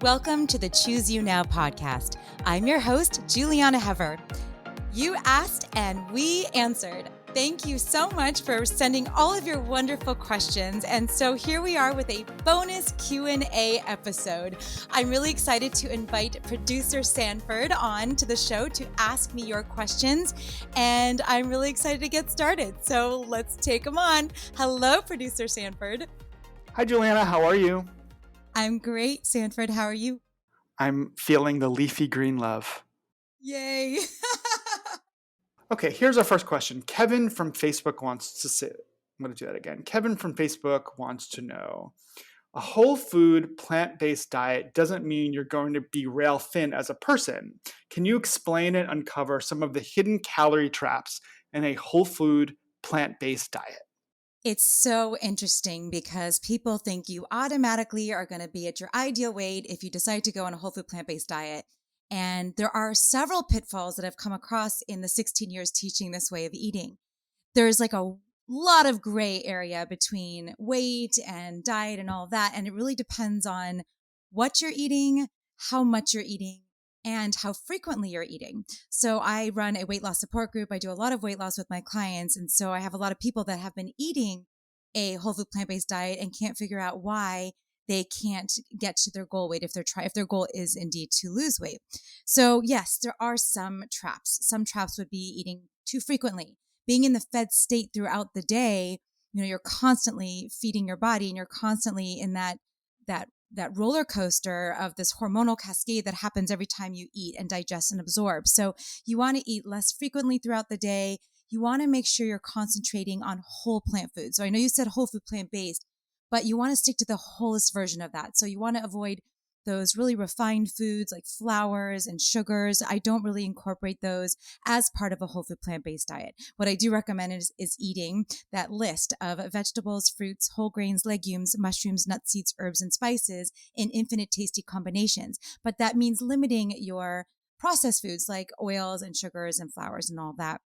Welcome to the Choose You Now podcast. I'm your host, Juliana Hever. You asked and we answered. Thank you so much for sending all of your wonderful questions. And so here we are with a bonus Q&A episode. I'm really excited to invite producer Sanford on to the show to ask me your questions. And I'm really excited to get started. So let's take them on. Hello, producer Sanford. Hi, Juliana. How are you? I'm great, Sanford. How are you? I'm feeling the leafy green love. Yay. Okay, here's our first question. Kevin from Facebook wants to say, I'm going to do that again. Kevin from Facebook wants to know, a whole food, plant-based diet doesn't mean you're going to be rail thin as a person. Can you explain and uncover some of the hidden calorie traps in a whole food, plant-based diet? It's so interesting because people think you automatically are going to be at your ideal weight if you decide to go on a whole food plant-based diet. And there are several pitfalls that I've come across in the 16 years teaching this way of eating. There's like a lot of gray area between weight and diet and all of that. And it really depends on what you're eating, how much you're eating, and how frequently you're eating. So I run a weight loss support group. I do a lot of weight loss with my clients. And so I have a lot of people that have been eating a whole food plant-based diet and can't figure out why they can't get to their goal weight if their goal is indeed to lose weight. So yes, there are some traps. Some traps would be eating too frequently, being in the fed state throughout the day. You're constantly feeding your body and you're constantly in that roller coaster of this hormonal cascade that happens every time you eat and digest and absorb. So you want to eat less frequently throughout the day. You want to make sure you're concentrating on whole plant food. So I know you said whole food plant-based, but you want to stick to the wholest version of that. So you want to avoid those really refined foods like flours and sugars. I don't really incorporate those as part of a whole food plant-based diet. What I do recommend is eating that list of vegetables, fruits, whole grains, legumes, mushrooms, nuts, seeds, herbs, and spices in infinite tasty combinations. But that means limiting your processed foods like oils and sugars and flours and all that.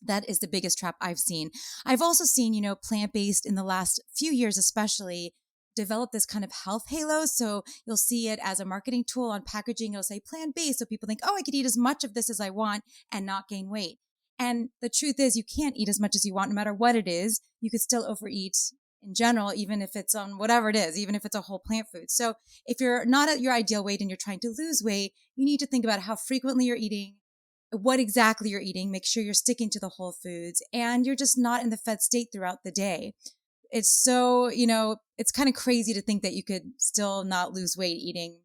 That is the biggest trap I've seen. I've also seen, plant-based in the last few years, especially develop this kind of health halo. So you'll see it as a marketing tool on packaging. It'll say plant-based. So people think, oh, I could eat as much of this as I want and not gain weight. And the truth is you can't eat as much as you want, no matter what it is. You could still overeat in general, even if it's on whatever it is, even if it's a whole plant food. So if you're not at your ideal weight and you're trying to lose weight, you need to think about how frequently you're eating, what exactly you're eating, make sure you're sticking to the whole foods, and you're just not in the fed state throughout the day. It's so, it's kind of crazy to think that you could still not lose weight eating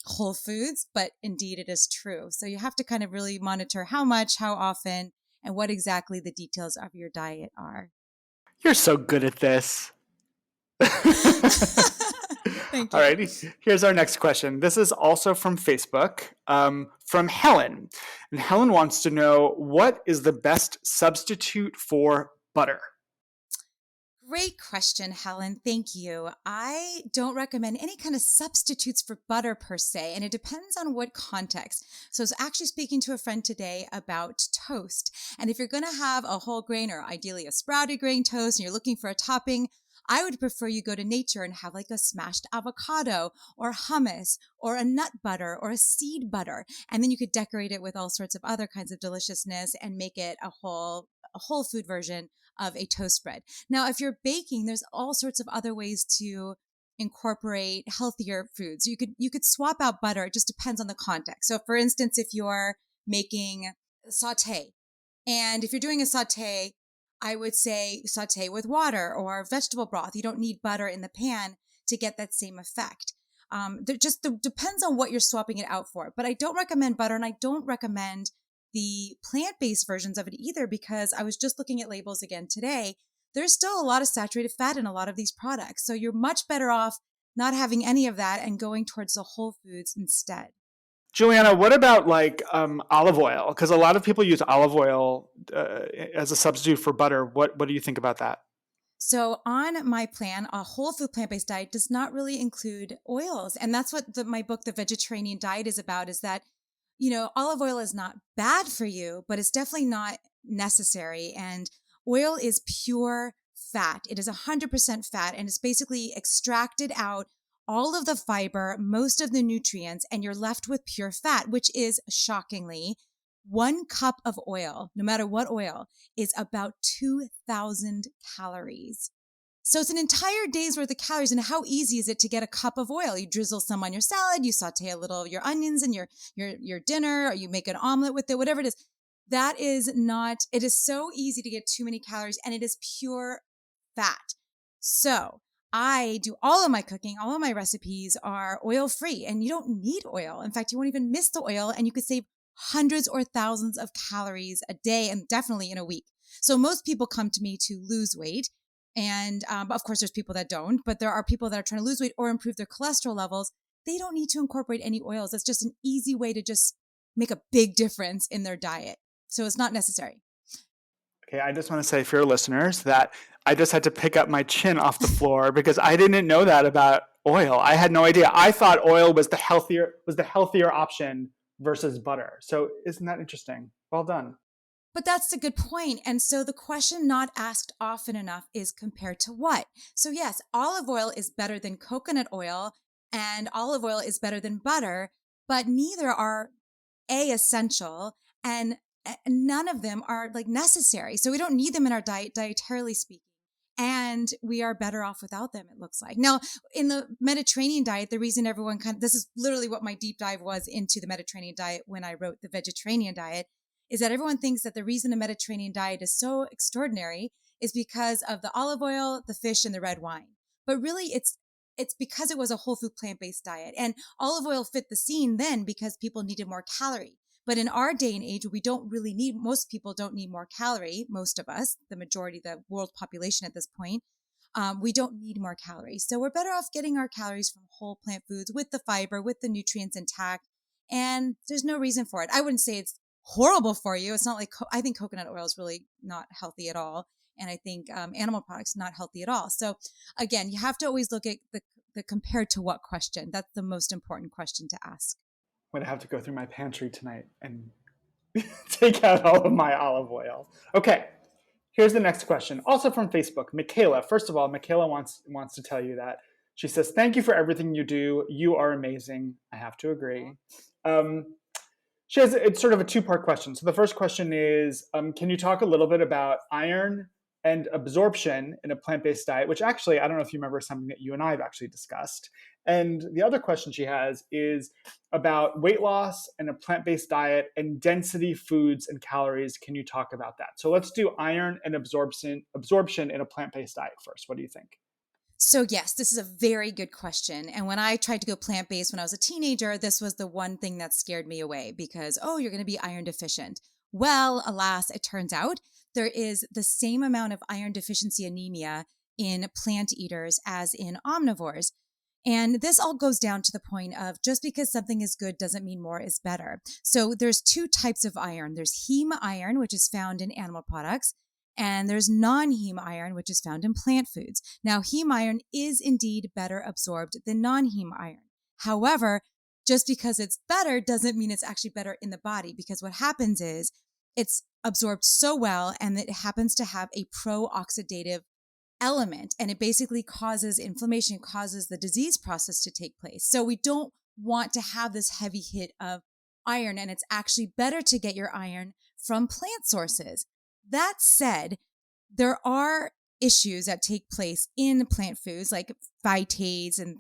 whole foods, but indeed it is true. So you have to kind of really monitor how much, how often, and what exactly the details of your diet are. You're so good at this. Thank you. All right, here's our next question. This is also from Facebook, from Helen. And Helen wants to know, what is the best substitute for butter? Great question, Helen. Thank you. I don't recommend any kind of substitutes for butter per se, and it depends on what context. So I was actually speaking to a friend today about toast. And if you're going to have a whole grain or ideally a sprouted grain toast and you're looking for a topping, I would prefer you go to nature and have like a smashed avocado or hummus or a nut butter or a seed butter. And then you could decorate it with all sorts of other kinds of deliciousness and make it a whole food version of a toast spread. Now, if you're baking, there's all sorts of other ways to incorporate healthier foods. You could swap out butter. It just depends on the context. So for instance, if you're making a saute, and if you're doing a saute, I would say saute with water or vegetable broth. You don't need butter in the pan to get that same effect. Depends on what you're swapping it out for. But I don't recommend butter, and I don't recommend the plant-based versions of it either, because I was just looking at labels again today. There's still a lot of saturated fat in a lot of these products. So you're much better off not having any of that and going towards the whole foods instead. Juliana, what about like olive oil? Because a lot of people use olive oil as a substitute for butter. What do you think about that? So on my plan, a whole food plant-based diet does not really include oils. And that's what my book, The Vegetarian Diet, is about, is that, olive oil is not bad for you, but it's definitely not necessary. And oil is pure fat. It is 100% fat, and it's basically extracted out all of the fiber, most of the nutrients, and you're left with pure fat, which is shockingly 1 cup of oil, no matter what oil, is about 2,000 calories. So it's an entire day's worth of calories. And how easy is it to get a cup of oil? You drizzle some on your salad, you saute a little of your onions in your dinner, or you make an omelet with it, whatever it is. That is not, it is so easy to get too many calories, and it is pure fat. So I do all of my cooking, all of my recipes are oil free, and you don't need oil. In fact, you won't even miss the oil, and you could save hundreds or thousands of calories a day, and definitely in a week. So most people come to me to lose weight. And of course, there's people that don't, but there are people that are trying to lose weight or improve their cholesterol levels. They don't need to incorporate any oils. That's just an easy way to just make a big difference in their diet. So it's not necessary. Okay, I just want to say for your listeners that I just had to pick up my chin off the floor because I didn't know that about oil. I had no idea. I thought oil was the healthier option versus butter. So isn't that interesting? Well done. But that's a good point. And so the question not asked often enough is compared to what? So yes, olive oil is better than coconut oil and olive oil is better than butter, but neither are essential and none of them are like necessary. So we don't need them in our diet, dietarily speaking. And we are better off without them, it looks like. Now, in the Mediterranean diet, the reason everyone this is literally what my deep dive was into the Mediterranean diet when I wrote the Vegetarian diet, is that everyone thinks that the reason the Mediterranean diet is so extraordinary is because of the olive oil, the fish, and the red wine. But really, it's because it was a whole food plant-based diet. And olive oil fit the scene then because people needed more calorie. But in our day and age, most people don't need more calorie, most of us, the majority of the world population at this point, we don't need more calories. So we're better off getting our calories from whole plant foods with the fiber, with the nutrients intact. And there's no reason for it. I wouldn't say it's horrible for you. It's not like, I think coconut oil is really not healthy at all. And I think animal products not healthy at all. So again, you have to always look at the compared to what question. That's the most important question to ask. I'm going to have to go through my pantry tonight and take out all of my olive oil. Okay, here's the next question. Also from Facebook, Michaela. First of all, Michaela wants to tell you that. She says, thank you for everything you do. You are amazing. I have to agree. It's sort of a two-part question. So the first question is, can you talk a little bit about iron and absorption in a plant-based diet, which actually, I don't know if you remember, something that you and I have actually discussed. And the other question she has is about weight loss and a plant-based diet and density foods and calories. Can you talk about that? So let's do iron and absorption in a plant-based diet first. What do you think? So yes, this is a very good question. And when I tried to go plant-based when I was a teenager, this was the one thing that scared me away because, you're going to be iron deficient. Well, alas, it turns out there is the same amount of iron deficiency anemia in plant eaters as in omnivores. And this all goes down to the point of just because something is good doesn't mean more is better. So there's two types of iron. There's heme iron, which is found in animal products, and there's non-heme iron, which is found in plant foods. Now, heme iron is indeed better absorbed than non-heme iron. However, just because it's better doesn't mean it's actually better in the body, because what happens is it's absorbed so well and it happens to have a pro-oxidative element, and it basically causes inflammation, causes the disease process to take place. So we don't want to have this heavy hit of iron, and it's actually better to get your iron from plant sources. That said, there are issues that take place in plant foods like phytates and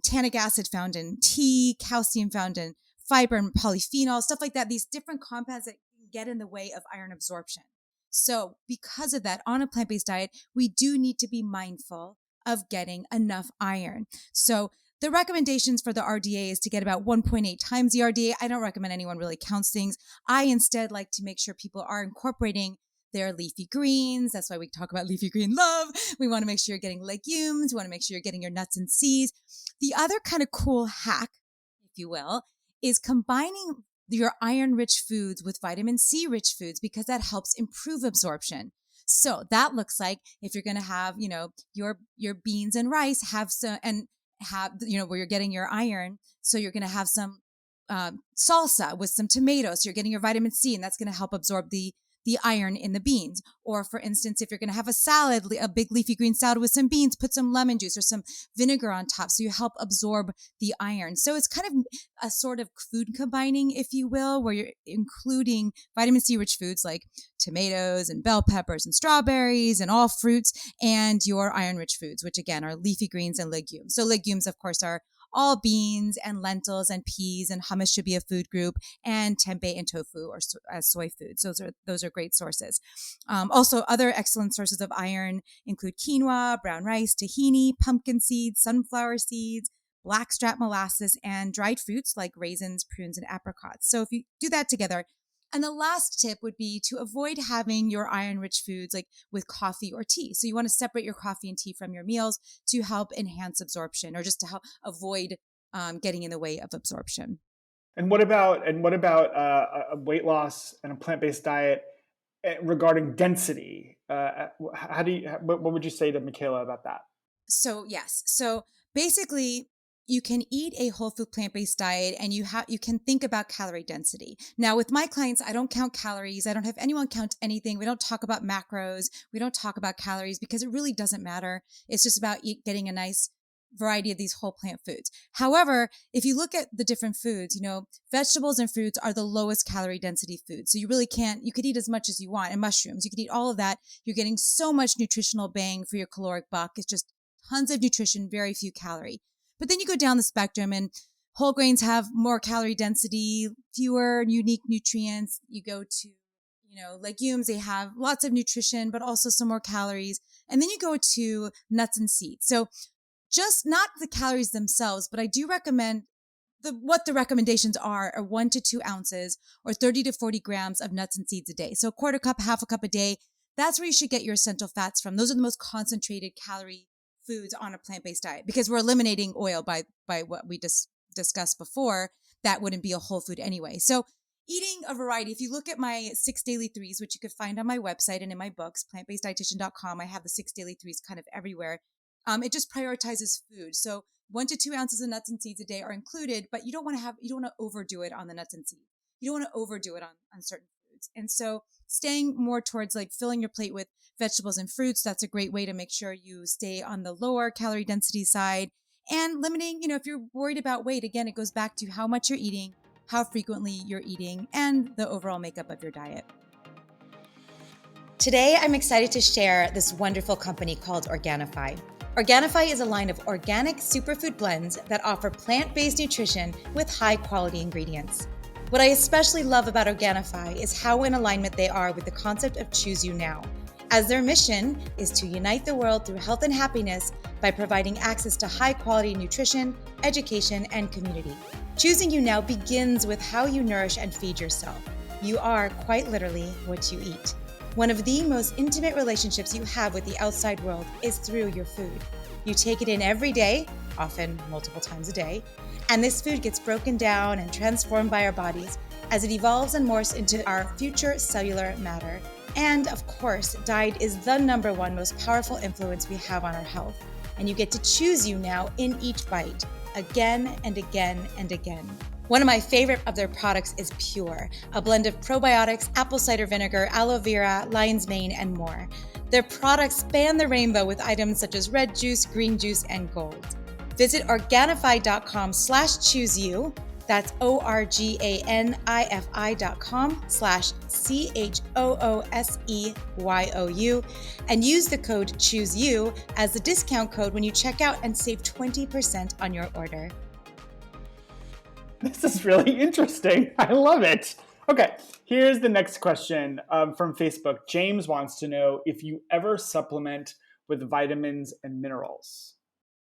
tannic acid found in tea, calcium found in fiber and polyphenols, stuff like that, these different compounds that can get in the way of iron absorption. So because of that, on a plant-based diet, we do need to be mindful of getting enough iron. So the recommendations for the RDA is to get about 1.8 times the RDA. I don't recommend anyone really counts things. I instead like to make sure people are incorporating their leafy greens. That's why we talk about leafy green love. We want to make sure you're getting legumes. We want to make sure you're getting your nuts and seeds. The other kind of cool hack, if you will, is combining your iron-rich foods with vitamin C-rich foods, because that helps improve absorption. So that looks like if you're going to have, your beans and rice, have some, and have, where you're getting your iron. So you're going to have some salsa with some tomatoes. So you're getting your vitamin C, and that's going to help absorb the the iron in the beans. Or for instance, if you're going to have a salad, a big leafy green salad with some beans, put some lemon juice or some vinegar on top so you help absorb the iron. So it's kind of a sort of food combining, if you will, where you're including vitamin C rich foods like tomatoes and bell peppers and strawberries and all fruits, and your iron rich foods, which again are leafy greens and legumes. So legumes, of course, are all beans and lentils and peas, and hummus should be a food group, and tempeh and tofu or soy foods. Those are great sources. Also, other excellent sources of iron include quinoa, brown rice, tahini, pumpkin seeds, sunflower seeds, blackstrap molasses, and dried fruits like raisins, prunes, and apricots. So if you do that together. And the last tip would be to avoid having your iron-rich foods like with coffee or tea. So you want to separate your coffee and tea from your meals to help enhance absorption or just to help avoid getting in the way of absorption. And what about a weight loss and a plant-based diet regarding density? What would you say to Michaela about that? So yes. So basically, you can eat a whole food plant-based diet and you can think about calorie density. Now with my clients, I don't count calories. I don't have anyone count anything. We don't talk about macros. We don't talk about calories because it really doesn't matter. It's just about getting a nice variety of these whole plant foods. However, if you look at the different foods, vegetables and fruits are the lowest calorie density foods. So you could eat as much as you want, and mushrooms, you could eat all of that. You're getting so much nutritional bang for your caloric buck. It's just tons of nutrition, very few calorie. But then you go down the spectrum and whole grains have more calorie density, fewer unique nutrients. You go to, legumes, they have lots of nutrition, but also some more calories. And then you go to nuts and seeds. So just not the calories themselves, but I do recommend what the recommendations are 1 to 2 ounces or 30 to 40 grams of nuts and seeds a day. So a quarter cup, half a cup a day. That's where you should get your essential fats from. Those are the most concentrated calorie foods on a plant-based diet because we're eliminating oil by what we just discussed before. That wouldn't be a whole food anyway. So eating a variety, if you look at my 6 daily threes, which you could find on my website and in my books, plantbaseddietitian.com, I have the 6 daily threes kind of everywhere. It just prioritizes food. So 1 to 2 ounces of nuts and seeds a day are included, but you don't want to overdo it on the nuts and seeds. You don't want to overdo it on certain foods. And so staying more towards like filling your plate with vegetables and fruits, that's a great way to make sure you stay on the lower calorie density side, and limiting, if you're worried about weight, again, it goes back to how much you're eating, how frequently you're eating, and the overall makeup of your diet. Today, I'm excited to share this wonderful company called Organifi. Organifi is a line of organic superfood blends that offer plant-based nutrition with high-quality ingredients. What I especially love about Organifi is how in alignment they are with the concept of Choose You Now, as their mission is to unite the world through health and happiness by providing access to high-quality nutrition, education, and community. Choosing You Now begins with how you nourish and feed yourself. You are, quite literally, what you eat. One of the most intimate relationships you have with the outside world is through your food. You take it in every day, often multiple times a day, and this food gets broken down and transformed by our bodies as it evolves and morphs into our future cellular matter. And of course, diet is the number one most powerful influence we have on our health. And you get to choose You Now in each bite, again and again and again. One of my favorite of their products is Pure, a blend of probiotics, apple cider vinegar, aloe vera, lion's mane, and more. Their products span the rainbow with items such as red juice, green juice, and gold. Visit Organifi.com/chooseyou. That's Organifi.com/CHOOSEYOU and use the code CHOOSEYOU as the discount code when you check out and save 20% on your order. This is really interesting. I love it. Okay, here's the next question from Facebook. James wants to know if you ever supplement with vitamins and minerals.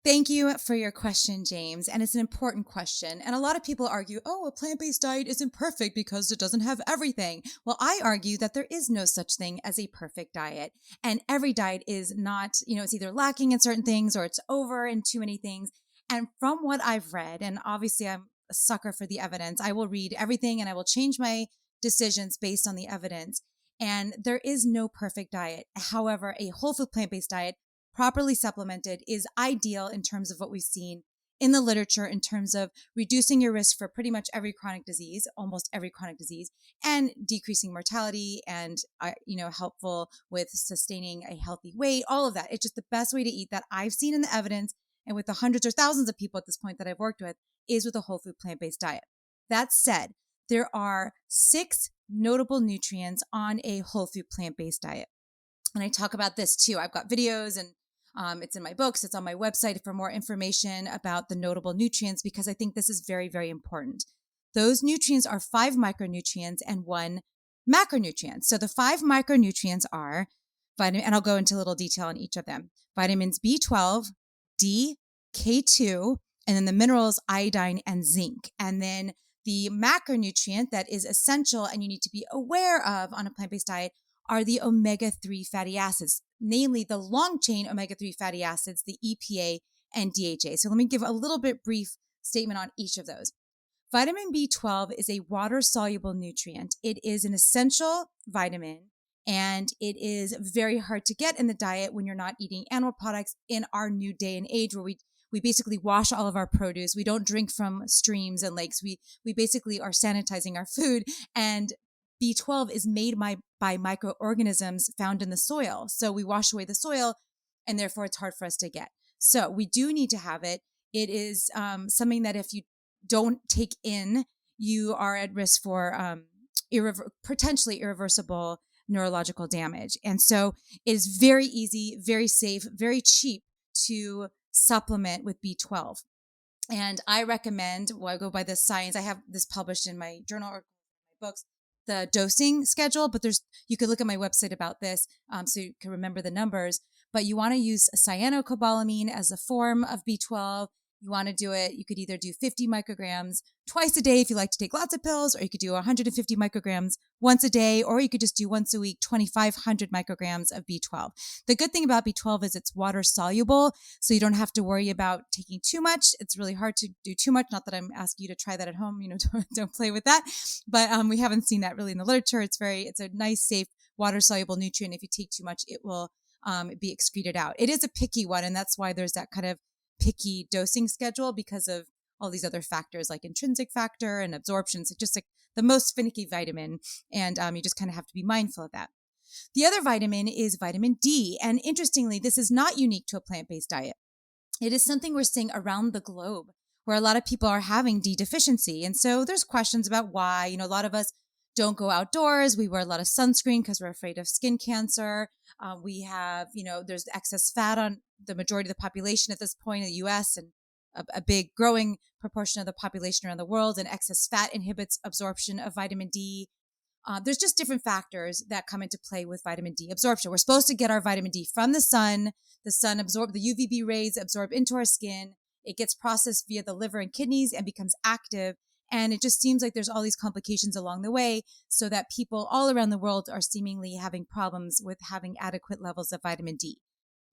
Thank you for your question, James. And it's an important question. And a lot of people argue, a plant-based diet isn't perfect because it doesn't have everything. Well, I argue that there is no such thing as a perfect diet. And every diet is not, it's either lacking in certain things or it's over in too many things. And from what I've read, and obviously I'm a sucker for the evidence, I will read everything and I will change my decisions based on the evidence. And there is no perfect diet. However, a whole food plant-based diet properly supplemented is ideal in terms of what we've seen in the literature in terms of reducing your risk for pretty much every chronic disease, almost every chronic disease, and decreasing mortality and, helpful with sustaining a healthy weight, all of that. It's just the best way to eat that I've seen in the evidence and with the hundreds or thousands of people at this point that I've worked with is with a whole food plant-based diet. That said, there are 6 notable nutrients on a whole food plant-based diet. And I talk about this too. I've got videos and it's in my books. It's on my website for more information about the notable nutrients because I think this is very, very important. Those nutrients are 5 micronutrients and 1 macronutrient. So the 5 micronutrients are vitamin, and I'll go into a little detail on each of them. Vitamins B12, D, K2, and then the minerals iodine and zinc. And then the macronutrient that is essential and you need to be aware of on a plant-based diet are the omega-3 fatty acids, namely the long-chain omega-3 fatty acids, the EPA and DHA. So let me give a little bit brief statement on each of those. Vitamin B12 is a water-soluble nutrient. It is an essential vitamin, and it is very hard to get in the diet when you're not eating animal products in our new day and age where we basically wash all of our produce. We don't drink from streams and lakes. We basically are sanitizing our food, and B12 is made by microorganisms found in the soil. So we wash away the soil and therefore it's hard for us to get. So we do need to have it. It is something that if you don't take in, you are at risk for potentially irreversible neurological damage. And so it is very easy, very safe, very cheap to supplement with B12. And I recommend, I go by the science. I have this published in my journal or my books, the dosing schedule, but you could look at my website about this so you can remember the numbers. But you want to use cyanocobalamin as a form of B12. You want to do it, you could either do 50 micrograms twice a day if you like to take lots of pills, or you could do 150 micrograms once a day, or you could just do once a week, 2,500 micrograms of B12. The good thing about B12 is it's water soluble, so you don't have to worry about taking too much. It's really hard to do too much. Not that I'm asking you to try that at home, don't play with that. But we haven't seen that really in the literature. It's a nice, safe, water soluble nutrient. If you take too much, it will be excreted out. It is a picky one, and that's why there's that kind of picky dosing schedule because of all these other factors like intrinsic factor and absorption. So just like the most finicky vitamin. And you just kind of have to be mindful of that. The other vitamin is vitamin D. And interestingly, this is not unique to a plant-based diet. It is something we're seeing around the globe where a lot of people are having D deficiency. And so there's questions about why. A lot of us don't go outdoors. We wear a lot of sunscreen because we're afraid of skin cancer. We have, there's excess fat on the majority of the population at this point in the US and a big growing proportion of the population around the world, and excess fat inhibits absorption of vitamin D. There's just different factors that come into play with vitamin D absorption. We're supposed to get our vitamin D from the sun. The sun absorbs the UVB rays, absorb into our skin. It gets processed via the liver and kidneys and becomes active. And it just seems like there's all these complications along the way so that people all around the world are seemingly having problems with having adequate levels of vitamin D.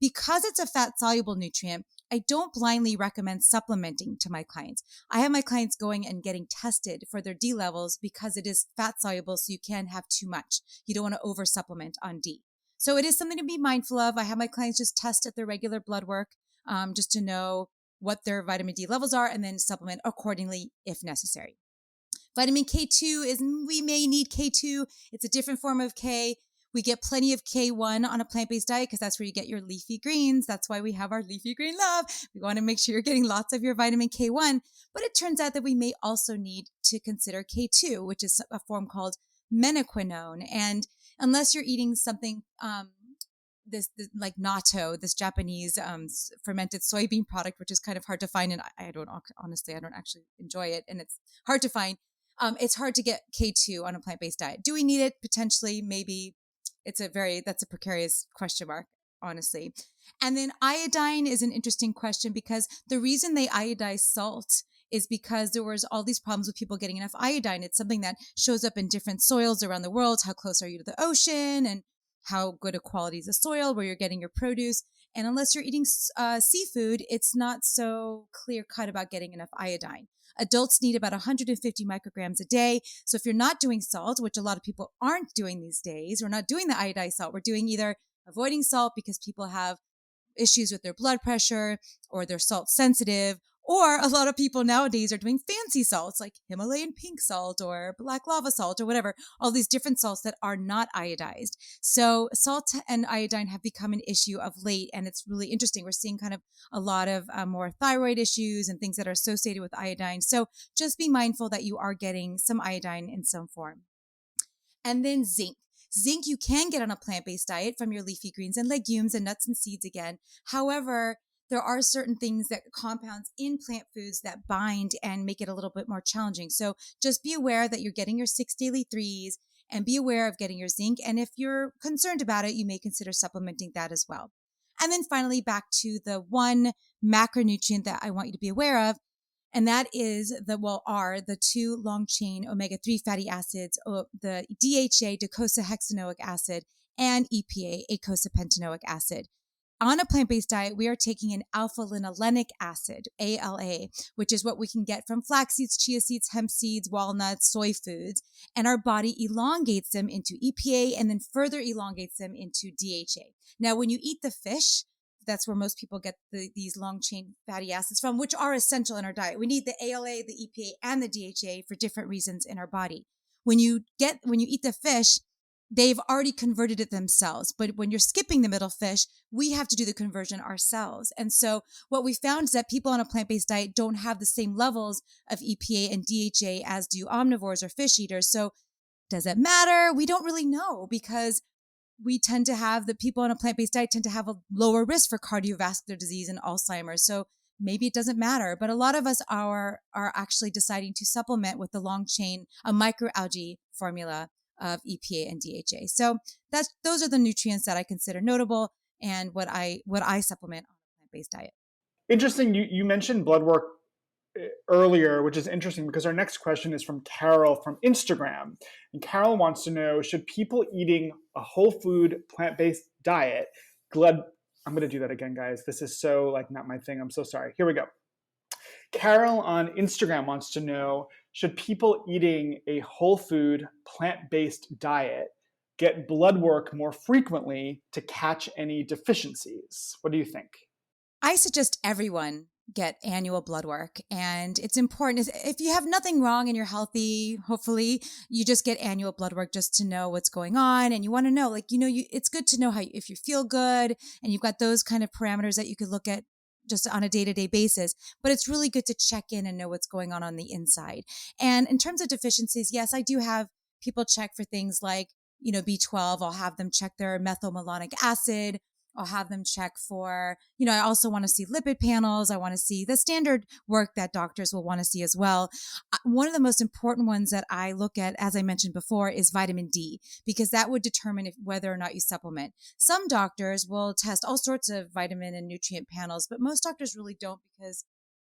Because it's a fat-soluble nutrient, I don't blindly recommend supplementing to my clients. I have my clients going and getting tested for their D levels because it is fat-soluble, so you can't have too much. You don't want to over-supplement on D. So it is something to be mindful of. I have my clients just test at their regular blood work just to know what their vitamin D levels are and then supplement accordingly if necessary. Vitamin K2 is, we may need K2. It's a different form of K. We get plenty of K1 on a plant-based diet because that's where you get your leafy greens. That's why we have our leafy green love. We want to make sure you're getting lots of your vitamin K1. But it turns out that we may also need to consider K2, which is a form called menaquinone. And unless you're eating something this like natto, this Japanese fermented soybean product, which is kind of hard to find, and I don't actually enjoy it, and it's hard to find. It's hard to get K2 on a plant-based diet. Do we need it? Potentially, maybe. That's a precarious question mark, honestly. And then iodine is an interesting question because the reason they iodize salt is because there was all these problems with people getting enough iodine. It's something that shows up in different soils around the world. How close are you to the ocean, and how good a quality is the soil where you're getting your produce? And unless you're eating seafood, it's not so clear cut about getting enough iodine. Adults need about 150 micrograms a day. So if you're not doing salt, which a lot of people aren't doing these days, we're not doing the iodized salt. We're doing either avoiding salt because people have issues with their blood pressure or they're salt sensitive, Or a lot of people nowadays are doing fancy salts like Himalayan pink salt or black lava salt or whatever, all these different salts that are not iodized. So salt and iodine have become an issue of late, and it's really interesting. We're seeing kind of a lot of more thyroid issues and things that are associated with iodine. So just be mindful that you are getting some iodine in some form. And then zinc. Zinc you can get on a plant-based diet from your leafy greens and legumes and nuts and seeds again. However, there are certain things that compounds in plant foods that bind and make it a little bit more challenging. So just be aware that you're getting your 6 daily threes and be aware of getting your zinc. And if you're concerned about it, you may consider supplementing that as well. And then finally, back to the one macronutrient that I want you to be aware of, and that is are the 2 long chain omega-3 fatty acids, the DHA, docosahexaenoic acid, and EPA, eicosapentaenoic acid. On a plant-based diet, we are taking an alpha-linolenic acid, ALA, which is what we can get from flax seeds, chia seeds, hemp seeds, walnuts, soy foods, and our body elongates them into EPA and then further elongates them into DHA. Now, when you eat the fish, that's where most people get these long chain fatty acids from, which are essential in our diet. We need the ALA, the EPA, and the DHA for different reasons in our body. When you eat the fish, they've already converted it themselves. But when you're skipping the middle fish, we have to do the conversion ourselves. And so what we found is that people on a plant-based diet don't have the same levels of EPA and DHA as do omnivores or fish eaters. So does it matter? We don't really know, because we tend to have, the people on a plant-based diet tend to have a lower risk for cardiovascular disease and Alzheimer's. So maybe it doesn't matter, but a lot of us are actually deciding to supplement with the long chain, a microalgae formula of EPA and DHA. So those are the nutrients that I consider notable and what I supplement on a plant-based diet. Interesting. You mentioned blood work earlier, which is interesting because our next question is from Carol from Instagram. And Carol wants to know, should people eating a whole food plant-based diet, I'm going to do that again, guys. This is so not my thing. I'm so sorry. Here we go. Carol on Instagram wants to know, should people eating a whole food plant-based diet get blood work more frequently to catch any deficiencies? What do you think? I suggest everyone get annual blood work. And it's important. If you have nothing wrong and you're healthy, hopefully you just get annual blood work just to know what's going on. And you want to know, it's good to know if you feel good and you've got those kind of parameters that you could look at just on a day-to-day basis. But it's really good to check in and know what's going on the inside. And in terms of deficiencies, yes, I do have people check for things like, B12. I'll have them check their methylmalonic acid. I'll have them check for, I also want to see lipid panels. I want to see the standard work that doctors will want to see as well. One of the most important ones that I look at, as I mentioned before, is vitamin D, because that would determine whether or not you supplement. Some doctors will test all sorts of vitamin and nutrient panels, but most doctors really don't, because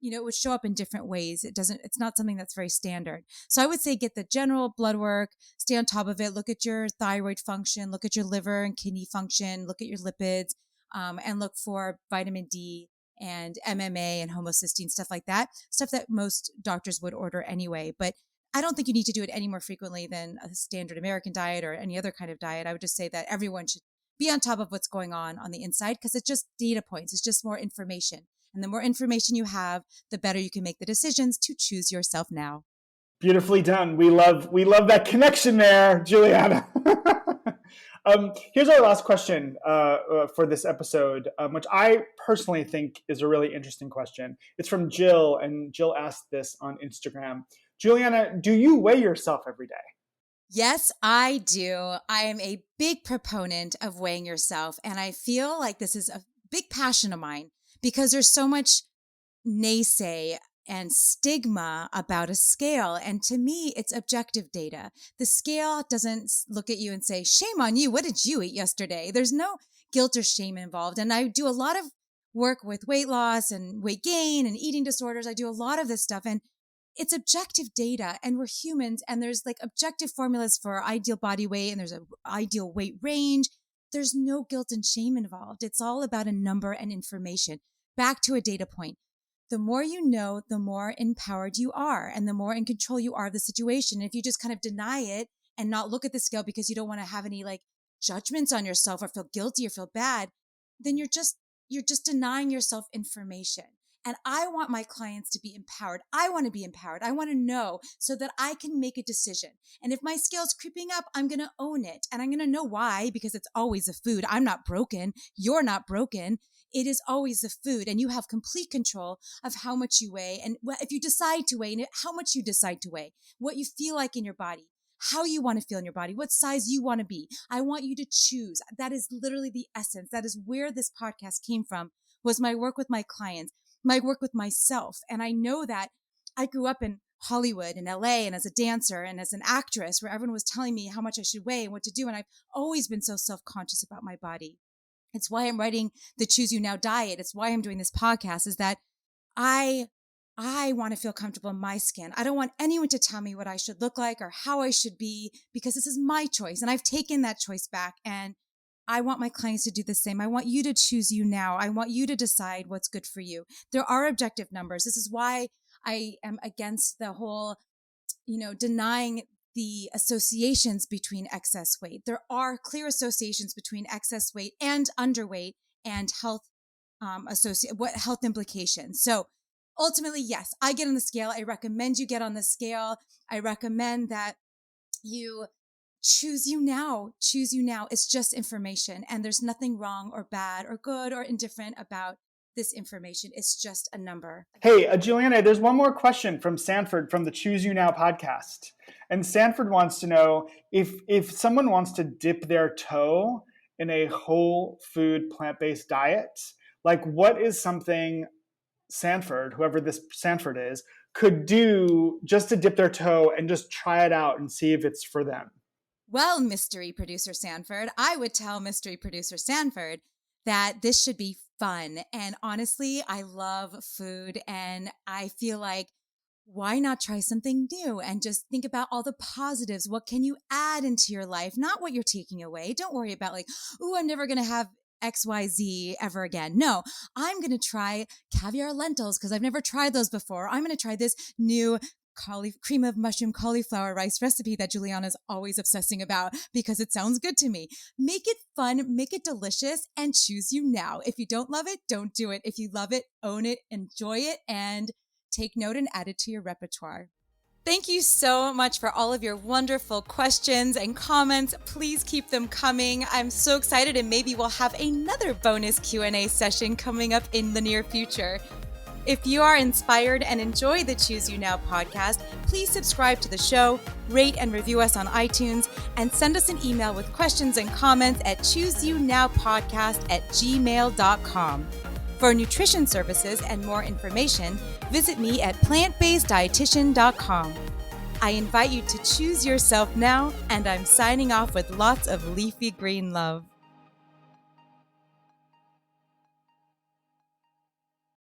it would show up in different ways. It's not something that's very standard. So I would say get the general blood work, stay on top of it, look at your thyroid function, look at your liver and kidney function, look at your lipids, and look for vitamin D and MMA and homocysteine, stuff like that, stuff that most doctors would order anyway. But I don't think you need to do it any more frequently than a standard American diet or any other kind of diet. I would just say that everyone should be on top of what's going on the inside, because it's just data points. It's just more information. And the more information you have, the better you can make the decisions to choose yourself now. Beautifully done. We love that connection there, Juliana. Here's our last question for this episode, which I personally think is a really interesting question. It's from Jill, and Jill asked this on Instagram. Juliana, do you weigh yourself every day? Yes, I do. I am a big proponent of weighing yourself, and I feel like this is a big passion of mine, because there's so much naysay and stigma about a scale. And to me, it's objective data. The scale doesn't look at you and say, shame on you. What did you eat yesterday? There's no guilt or shame involved. And I do a lot of work with weight loss and weight gain and eating disorders. I do a lot of this stuff, and it's objective data, and we're humans, and there's objective formulas for ideal body weight, and there's an ideal weight range. There's no guilt and shame involved. It's all about a number and information. Back to a data point. The more you know, the more empowered you are, and the more in control you are of the situation. If you just kind of deny it and not look at the scale because you don't want to have any judgments on yourself or feel guilty or feel bad, then you're just denying yourself information. And I want my clients to be empowered. I want to be empowered. I want to know so that I can make a decision. And if my scale's creeping up, I'm going to own it. And I'm going to know why, because it's always the food. I'm not broken. You're not broken. It is always the food. And you have complete control of how much you weigh. And if you decide to weigh, and how much you decide to weigh, what you feel like in your body, how you want to feel in your body, what size you want to be. I want you to choose. That is literally the essence. That is where this podcast came from, was my work with my clients, my work with myself. And I know that I grew up in Hollywood and LA and as a dancer and as an actress where everyone was telling me how much I should weigh and what to do. And I've always been so self-conscious about my body. It's why I'm writing the Choose You Now diet. It's why I'm doing this podcast, is that I want to feel comfortable in my skin. I don't want anyone to tell me what I should look like or how I should be, because this is my choice. And I've taken that choice back. And I want my clients to do the same. I want you to choose you now. I want you to decide what's good for you. There are objective numbers. This is why I am against the whole, denying the associations between excess weight. There are clear associations between excess weight and underweight and health health implications. So ultimately, yes, I get on the scale. I recommend you get on the scale. I recommend that you choose you now. Choose you now. It's just information, and there's nothing wrong or bad or good or indifferent about this information. It's just a number. Hey, Juliana, there's one more question from Sanford from the Choose You Now podcast. And Sanford wants to know if someone wants to dip their toe in a whole food plant-based diet, like what is something Sanford, whoever this Sanford is, could do just to dip their toe and just try it out and see if it's for them? Well, mystery producer Sanford, I would tell mystery producer Sanford that this should be fun. And honestly, I love food, and I feel like, why not try something new and just think about all the positives? What can you add into your life? Not what you're taking away. Don't worry about I'm never going to have XYZ ever again. No, I'm going to try caviar lentils because I've never tried those before. I'm going to try this new cream of mushroom cauliflower rice recipe that Juliana's always obsessing about because it sounds good to me. Make it fun, make it delicious, and choose you now. If you don't love it, don't do it. If you love it, own it, enjoy it, and take note and add it to your repertoire. Thank you so much for all of your wonderful questions and comments. Please keep them coming. I'm so excited, and maybe we'll have another bonus Q&A session coming up in the near future. If you are inspired and enjoy the Choose You Now podcast, please subscribe to the show, rate and review us on iTunes, and send us an email with questions and comments at chooseyounowpodcast@gmail.com. For nutrition services and more information, visit me at plantbaseddietitian.com. I invite you to choose yourself now, and I'm signing off with lots of leafy green love.